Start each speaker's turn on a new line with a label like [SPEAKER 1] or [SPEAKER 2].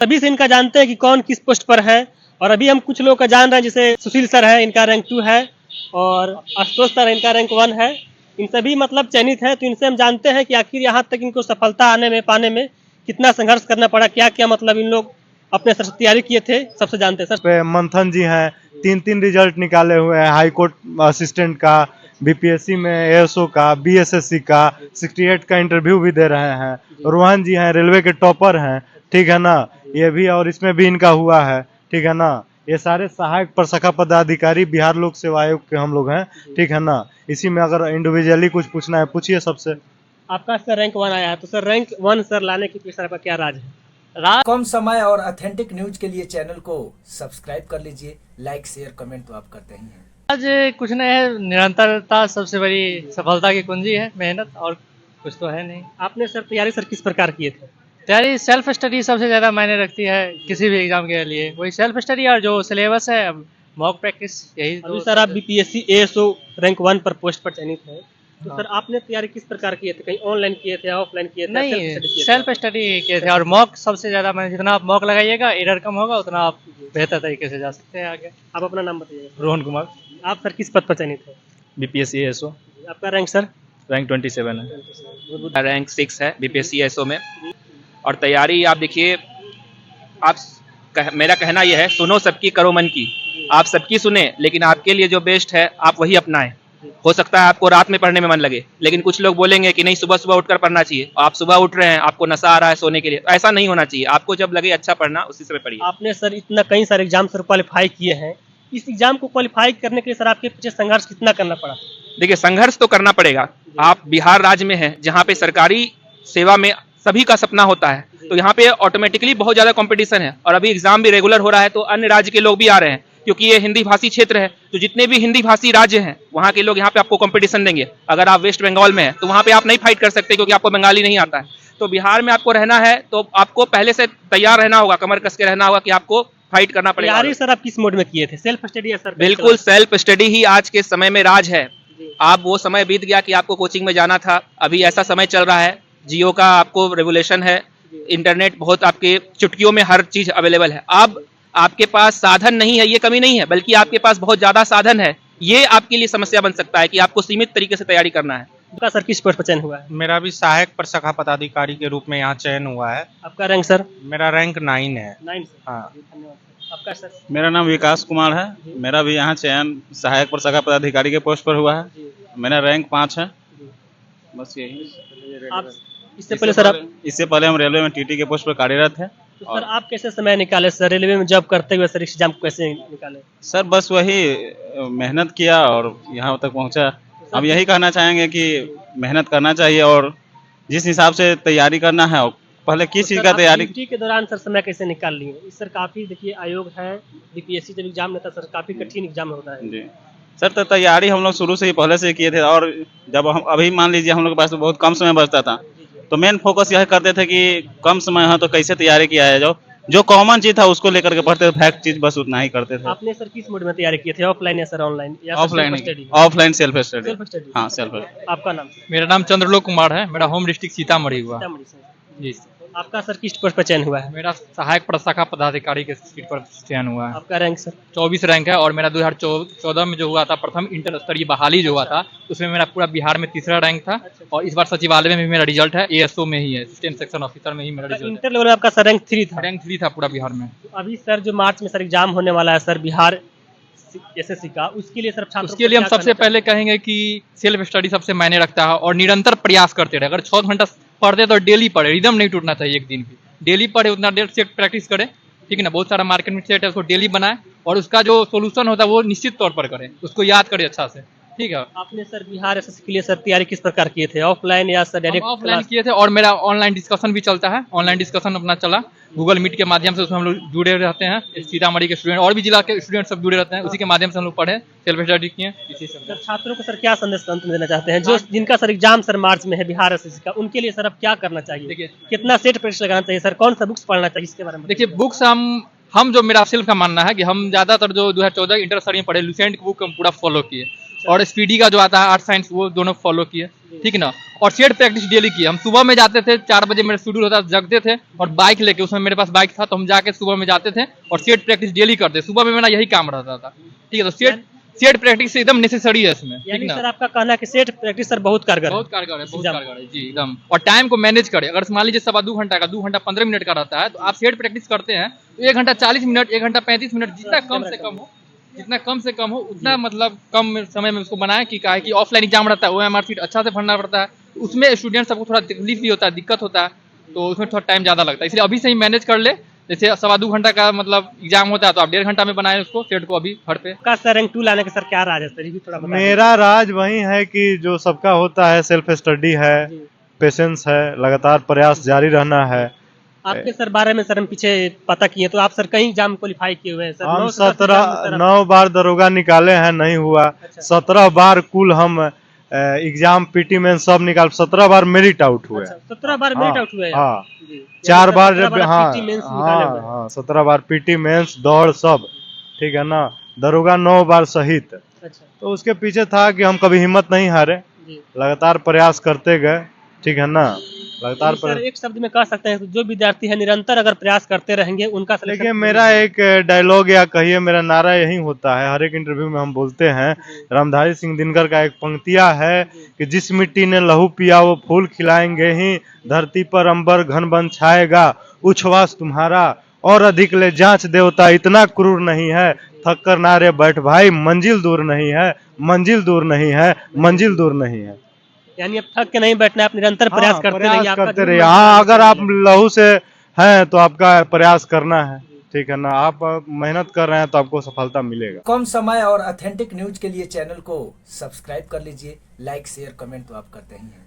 [SPEAKER 1] तभी से इनका जानते हैं कि कौन किस पोस्ट पर है। और अभी हम कुछ लोगों का जान रहे हैं, जैसे सुशील सर है, इनका रैंक 2 है, और आशुतोष सर है, इनका रैंक 1 है। इन सभी मतलब चयनित है, तो इनसे हम जानते हैं कि आखिर यहाँ तक इनको सफलता पाने में कितना संघर्ष करना पड़ा, क्या क्या मतलब इन लोग अपने सर से तैयारी किए थे, सबसे जानते हैं सर।
[SPEAKER 2] मंथन जी हैं, 3 रिजल्ट निकाले हुए हैं, हाई कोर्ट असिस्टेंट का, बीपीएससी में एएसओ का, बीएसएससी का, 68 का इंटरव्यू भी दे रहे हैं। रोहन जी हैं, रेलवे के टॉपर हैं, ठीक है ना, ये भी, और इसमें भी इनका हुआ है, ठीक है ना। ये सारे सहायक प्रशाखा पदाधिकारी बिहार लोक सेवा आयोग के हम लोग हैं, ठीक है ना। इसी में अगर इंडिविजुअली कुछ पूछना है पूछिए सबसे।
[SPEAKER 1] आपका सर रैंक 1 आया है, तो सर रैंक 1 सर लाने के पीछे आपका क्या राज है?
[SPEAKER 3] कम समय और ऑथेंटिक न्यूज के लिए चैनल को सब्सक्राइब कर लीजिए। लाइक शेयर कमेंट तो आप करते ही हैं।
[SPEAKER 4] आज कुछ नहीं है, निरंतरता सबसे बड़ी सफलता की कुंजी है, मेहनत और कुछ तो है नहीं।
[SPEAKER 1] आपने सर तैयारी सर किस प्रकार किए थे?
[SPEAKER 4] तैयारी सेल्फ स्टडी सबसे ज़्यादा मायने रखती है किसी भी एग्जाम के लिए, वही सेल्फ स्टडी और जो सिलेबस है, मॉक प्रैक्टिस, यही
[SPEAKER 1] अभी
[SPEAKER 4] दो
[SPEAKER 1] सर आप बीपीएससी एएसओ रैंक 1 पर पोस्ट पर चयनित है, तो सर आपने तैयारी किस प्रकार किए थे? कहीं ऑनलाइन किए थे, ऑफलाइन किए थे?
[SPEAKER 4] नहीं, सेल्फ स्टडी किए थे, और मॉक सबसे ज़्यादा मैंने, जितना आप मॉक लगाइएगा एरर कम होगा, उतना आप बेहतर तरीके से जा सकते हैं आगे।
[SPEAKER 1] आप अपना नाम बताइए।
[SPEAKER 5] रोहन कुमार,
[SPEAKER 1] आप सर किस पद पर चयनित है?
[SPEAKER 5] बीपीएससी एसओ,
[SPEAKER 1] आपका रैंक सर?
[SPEAKER 5] रैंक 27 है।
[SPEAKER 6] रैंक 6 है बीपीएससी एसओ में। और तैयारी आप देखिए, मेरा कहना यह है, सुनो सबकी करो मन की। आप सबकी सुने, लेकिन आपके लिए जो बेस्ट है आप वही अपनाएं। हो सकता है आपको रात में पढ़ने में मन लगे, लेकिन कुछ लोग बोलेंगे कि नहीं सुबह सुबह उठकर पढ़ना चाहिए। आप सुबह उठ रहे हैं, आपको नशा आ रहा है सोने के लिए, तो ऐसा नहीं होना चाहिए। आपको जब लगे अच्छा पढ़ना, उसी समय पढ़िए।
[SPEAKER 1] आपने सर इतना कई सारे एग्जाम सर क्वालिफाई किए हैं, इस एग्जाम को क्वालिफाई करने के लिए सर आपके पीछे संघर्ष कितना करना पड़ा?
[SPEAKER 6] देखिए, संघर्ष तो करना पड़ेगा। आप बिहार राज्य में हैं, जहाँ पे सरकारी सेवा में सभी का सपना होता है, तो यहाँ पे ऑटोमेटिकली बहुत ज्यादा कंपटीशन है। और अभी एग्जाम भी रेगुलर हो रहा है, तो अन्य राज्य के लोग भी आ रहे हैं, क्योंकि ये हिंदी भाषी क्षेत्र है। तो जितने भी हिंदी भाषी राज्य हैं, वहाँ के लोग यहाँ पे आपको कंपटीशन देंगे। अगर आप वेस्ट बंगाल में हैं, तो वहाँ पे आप नहीं फाइट कर सकते, क्योंकि आपको बंगाली नहीं आता है। तो बिहार में आपको रहना है, तो आपको पहले से तैयार रहना होगा, कमर कस के रहना होगा कि आपको फाइट करना पड़ेगा।
[SPEAKER 1] तैयारी सर आप किस मोड में किए थे, सेल्फ स्टडी या सर?
[SPEAKER 6] बिल्कुल सेल्फ स्टडी ही आज के समय में राज है। आप वो समय बीत गया कि आपको कोचिंग में जाना था। अभी ऐसा समय चल रहा है, जियो का आपको रेवोल्यूशन है, इंटरनेट बहुत आपके चुटकियों में हर चीज अवेलेबल है। अब आपके पास साधन नहीं है, ये कमी नहीं है, बल्कि आपके पास बहुत ज्यादा साधन है। ये आपके लिए समस्या बन सकता है कि आपको सीमित तरीके से तैयारी करना है।
[SPEAKER 1] आपका सर किस पोस्ट पर चयन हुआ है?
[SPEAKER 7] मेरा भी सहायक प्रशाखा पदाधिकारी के रूप में यहाँ चयन हुआ है।
[SPEAKER 1] आपका रैंक सर?
[SPEAKER 7] मेरा रैंक 9 है।
[SPEAKER 1] 9।
[SPEAKER 7] हाँ,
[SPEAKER 1] धन्यवाद सर। आपका सर?
[SPEAKER 8] मेरा नाम विकास कुमार है। मेरा भी यहाँ चयन सहायक प्रशाखा पदाधिकारी के पोस्ट पर हुआ है। मेरा रैंक 5 है। बस यही।
[SPEAKER 1] आप इससे पहले सर आप?
[SPEAKER 8] इससे पहले हम रेलवे में टीटी के पोस्ट पर कार्यरत है।
[SPEAKER 1] तो सर आप कैसे समय निकाले सर, रेलवे में जॉब करते हुए सर इस एग्जाम को कैसे निकाले?
[SPEAKER 8] सर बस वही मेहनत किया और यहाँ तक पहुँचा। हम यही कहना चाहेंगे कि मेहनत करना चाहिए, और जिस हिसाब से तैयारी करना है, पहले किस चीज़ का तैयारी।
[SPEAKER 1] ड्यूटी के दौरान सर समय कैसे निकाल लिए? इस सर काफी देखिए आयोग है, बीपीएससी जब एग्जाम लेता सर काफी कठिन एग्जाम होता है।
[SPEAKER 8] जी सर, तो तैयारी हम लोग शुरू से ही पहले से किए थे। और जब हम अभी मान लीजिए हम लोग के पास तो बहुत कम समय बचता था, तो मेन फोकस यह करते थे कि कम समय है तो कैसे तैयारी किया है, जो कॉमन चीज था उसको लेकर के पढ़ते थे, फैक्ट चीज बस उतना ही करते थे।
[SPEAKER 1] आपने सर किस मोड में तैयारी की थी, ऑफलाइन या सर ऑनलाइन या
[SPEAKER 8] ऑफलाइन सेल्फ स्टडी। हाँ, सेल्फ स्टडी।
[SPEAKER 1] आपका नाम?
[SPEAKER 4] मेरा नाम चंद्रलोक कुमार है, मेरा होम डिस्ट्रिक्ट सीतामढ़ी हुआ।
[SPEAKER 1] सीतामढ़ी से।
[SPEAKER 4] जी।
[SPEAKER 1] आपका सर किस पोस्ट पर चयन हुआ है?
[SPEAKER 4] मेरा सहायक प्रशाखा पदाधिकारी के सीट पर चयन हुआ है।
[SPEAKER 1] आपका रैंक सर?
[SPEAKER 4] 24 रैंक है, और मेरा 2014 में जो हुआ था प्रथम इंटर स्तरीय बहाली जो हुआ था, उसमें मेरा पूरा बिहार में 3रा रैंक था। और इस बार सचिवालय में भी मेरा रिजल्ट है, एएसओ में ही है, असिस्टेंट सेक्शन ऑफिसर में ही मेरा रिजल्ट
[SPEAKER 1] इंटर लेवल में आपका सर रैंक 3 था?
[SPEAKER 4] है। रैंक 3 था पूरा बिहार में।
[SPEAKER 1] तो अभी सर जो मार्च में सर एग्जाम होने वाला है सर बिहार एसएससी का, उसके लिए सर छात्रों
[SPEAKER 4] उसके लिए हम सबसे पहले कहेंगे कि सेल्फ स्टडी सबसे मायने रखता है, और निरंतर प्रयास करते रहे। अगर 6 घंटा पढ़ते तो डेली पढ़े, रिदम नहीं टूटना चाहिए एक दिन भी। डेली पढ़े, उतना देर सेट प्रैक्टिस करे, ठीक है ना। बहुत सारा मार्केट में सेट है, उसको डेली बनाए, और उसका जो सोल्यूशन होता है वो निश्चित तौर पर करें, उसको याद करें अच्छा से, ठीक है।
[SPEAKER 1] आपने सर बिहार एसएससी के लिए सर तैयारी किस प्रकार किए थे, ऑफलाइन या सर डायरेक्ट?
[SPEAKER 4] ऑफलाइन किए थे, और मेरा ऑनलाइन डिस्कशन भी चलता है। ऑनलाइन डिस्कशन अपना चला गूगल मीट के माध्यम से, उसमें हम लोग जुड़े रहते हैं। सीतामढ़ी के स्टूडेंट और भी जिला के स्टूडेंट सब जुड़े रहते हैं, उसी के माध्यम से हम लोग पढ़े, सेल्फ स्टडी किए।
[SPEAKER 1] सर छात्रों को सर क्या संदेश अंत में देना चाहते हैं, जो जिनका सर एग्जाम सर मार्च में है बिहार एसएससी का, उनके लिए सर अब क्या करना चाहिए?
[SPEAKER 4] देखिए,
[SPEAKER 1] कितना सेट प्रैक्टिस लगाना चाहिए सर, कौन सा बुक्स पढ़ना चाहिए, इसके बारे में
[SPEAKER 4] देखिए बुक्स हम जो मेरा सेल्फ का मानना है कि हम ज़्यादातर जो 2014 इंटर स्तरीय में पढ़े, लुसेंट की बुक हम पूरा फॉलो किए। और स्पीडी का जो आता है आर्ट साइंस वो दोनों फॉलो किए, ठीक है ना। और शेड प्रैक्टिस डेली किए। हम सुबह में जाते थे, 4 बजे मेरा शेड्यूल होता था, जगते थे और बाइक लेके, उसमें मेरे पास बाइक था तो हम जाके सुबह में जाते थे और शेड प्रैक्टिस डेली करते। सुबह में मेरा यही काम रहता था, ठीक है। तो शेड प्रैक्टिस एकदम नेसेसरी है इसमें, ठीक
[SPEAKER 1] यानी
[SPEAKER 4] ना।
[SPEAKER 1] सर आपका कहना है कि सेट प्रैक्टिस सर बहुत कारगर
[SPEAKER 4] बहुत कारगर है, बहुत कारगर है जी एकदम। और टाइम को मैनेज करे। अगर मान लीजिए 2.25 घंटा का 2 घंटा 15 मिनट का रहता है तो आप शेड प्रैक्टिस करते हैं तो 1 घंटा 40 मिनट, 1 घंटा 35 मिनट, जितना कम से कम हो उतना मतलब कम समय में उसको बनाए कि क्या है कि ऑफलाइन एग्जाम रहता है, OMR शीट अच्छा से भरना पड़ता है, उसमें स्टूडेंट सबको थोड़ा तकलीफ भी होता है, दिक्कत होता है, तो उसमें थोड़ा टाइम ज्यादा लगता है। इसलिए अभी से ही मैनेज कर ले। जैसे 2.25 घंटा का मतलब एग्जाम होता है तो आप 1.5 घंटा में बनाए उसको सेट को अभी घर पे।
[SPEAKER 1] का सर रैंक 2 लाने का सर क्या राज है सर, ये भी थोड़ा बता दीजिए।
[SPEAKER 2] मेरा राज वही है कि जो सबका होता है, सेल्फ स्टडी है, पेशेंस है, लगातार प्रयास जारी रहना है।
[SPEAKER 1] आपके सर बारे में सर हम पीछे पता किए तो आप सर कई एग्जाम क्वालिफाई किए हुए हैं सर।
[SPEAKER 2] हम
[SPEAKER 1] 9 से 10 एग्जाम में सर
[SPEAKER 2] 9 बार दरोगा निकाले हैं, नहीं हुआ।
[SPEAKER 1] अच्छा।
[SPEAKER 2] 17 बार कुल हम एग्जाम पीटी में सब निकाल, 17 बार मेरिट आउट हुए।
[SPEAKER 1] अच्छा, 17 बार मेरिट आउट हुए हैं।
[SPEAKER 2] हाँ,
[SPEAKER 1] जी।
[SPEAKER 2] 4
[SPEAKER 1] यानी
[SPEAKER 2] बार
[SPEAKER 1] 17
[SPEAKER 2] हाँ
[SPEAKER 1] PT मेंस निकाले हुए हैं।
[SPEAKER 2] हाँ 17 बार पीटी मेंस दौड़ सब, ठीक है ना। दरोगा 9 बार सहित।
[SPEAKER 1] अच्छा
[SPEAKER 2] तो उसके पीछे था कि हम कभी हिम्मत नहीं हारे,
[SPEAKER 1] जी।
[SPEAKER 2] लगातार प्रयास करते गए, ठीक है ना। लगातार
[SPEAKER 1] सर एक शब्द में कह सकते हैं कि जो विद्यार्थी है निरंतर अगर प्रयास करते रहेंगे उनका
[SPEAKER 2] देखिए,
[SPEAKER 1] सिलेक्शन
[SPEAKER 2] मेरा एक डायलॉग या कहिए मेरा नारा यही होता है, हर एक इंटरव्यू में हम बोलते हैं। रामधारी सिंह दिनकर का एक पंक्तियां है कि जिस मिट्टी ने लहू पिया वो फूल खिलाएंगे ही, धरती पर अंबर घन बन छाएगा, उच्छ्वास तुम्हारा और अधिक ले जांच देवता इतना क्रूर नहीं है, थक कर नारे बैठ भाई मंजिल दूर नहीं है, मंजिल दूर नहीं है, मंजिल दूर नहीं है।
[SPEAKER 1] यानी अब थक के नहीं बैठना है, आप निरंतर प्रयास
[SPEAKER 2] हाँ,
[SPEAKER 1] करते
[SPEAKER 2] प्रयास
[SPEAKER 1] रहिए। आपका
[SPEAKER 2] करते
[SPEAKER 1] जो
[SPEAKER 2] रहिए।
[SPEAKER 1] मन
[SPEAKER 2] हाँ,
[SPEAKER 1] है,
[SPEAKER 2] अगर आप
[SPEAKER 1] करिए।
[SPEAKER 2] लहू से हैं तो आपका प्रयास करना है, ठीक है ना। आप मेहनत कर रहे हैं तो आपको सफलता मिलेगा।
[SPEAKER 3] कम समय और ऑथेंटिक न्यूज के लिए चैनल को सब्सक्राइब कर लीजिए। लाइक शेयर कमेंट तो आप करते ही हैं।